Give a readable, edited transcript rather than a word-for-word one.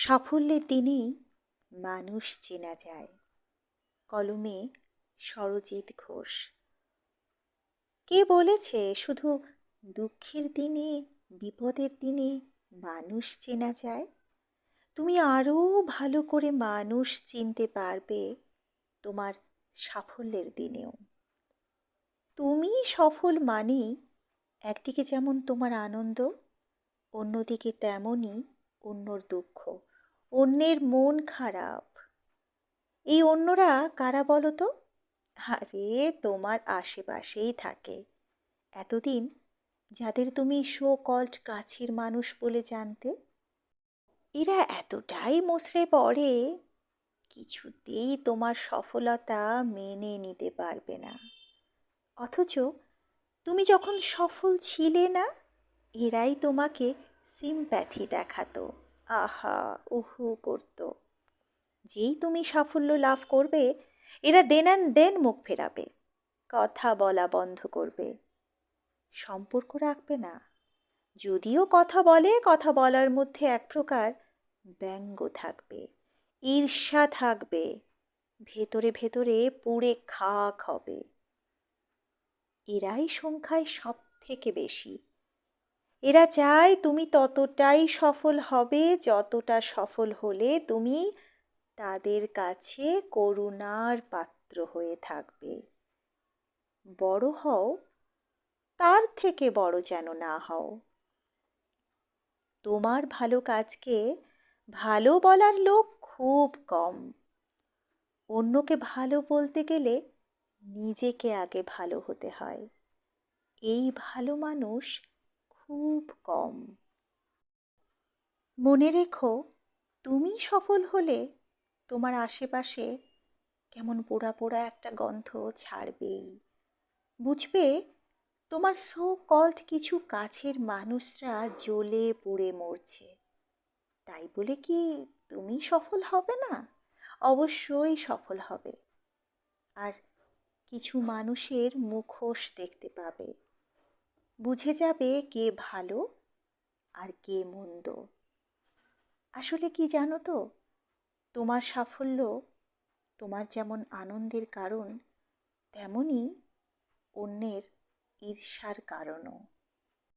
সাফল্যের দিনেই মানুষ চেনা যায়। কলমে সরজিৎ ঘোষ। কে বলেছে শুধু দুঃখের দিনে, বিপদের দিনে মানুষ চেনা যায়? তুমি আরো ভালো করে মানুষ চিনতে পারবে তোমার সাফল্যের দিনেও। তুমি সফল মানেই একদিকে যেমন তোমার আনন্দ, অন্যদিকে তেমনই অন্যর দুঃখ, অন্যের মন খারাপ। এই অন্যরা কারা বলো তো? আরে, তোমার আশেপাশেই থাকে। এতদিন যাদের তুমি সো কল্ড কাছের মানুষ বলে জানতে, এরা এতটাই মসড়ে পড়ে, কিছুতেই তোমার সফলতা মেনে নিতে পারবে না। অথচ তুমি যখন সফল ছিলে না, এরাই তোমাকে সিম্প্যাথি দেখাতো, আহা উহু করতো। যেই তুমি সাফল্য লাভ করবে, এরা দেন মুখ ফেরাবে, কথা বলা বন্ধ করবে, সম্পর্ক রাখবে না। যদিও কথা বলে, কথা বলার মধ্যে এক প্রকার ব্যঙ্গ থাকবে, ঈর্ষা থাকবে, ভেতরে ভেতরে পুড়ে খাক হবে। এরাই সংখ্যায় সব থেকে বেশি। এরা চায় তুমি ততটাই সফল হবে যতটা সফল হলে তুমি তাদের কাছে করুণার পাত্র হয়ে থাকবে। বড় হও, তার থেকে বড় যেন না হও। তোমার ভালো কাজকে ভালো বলার লোক খুব কম। অন্যকে ভালো বলতে গেলে নিজেকে আগে ভালো হতে হয়। এই ভালো মানুষ খুব কম। মনে রেখো, তুমি সফল হলে তোমার আশেপাশে কেমন পোড়া পোড়া একটা গন্ধ ছাড়বেই। বুঝবে তোমার সো কল্ড কিছু কাছের মানুষরা জ্বলে পুড়ে মরছে। তাই বলে কি তুমি সফল হবে না? অবশ্যই সফল হবে। আর কিছু মানুষের মুখোশ দেখতে পাবে, বুঝে যাবে কে ভালো আর কে মন্দ। আসলে কি জানো তো, তোমার সাফল্য তোমার যেমন আনন্দের কারণ, তেমনি অন্যের ঈর্ষার কারণও।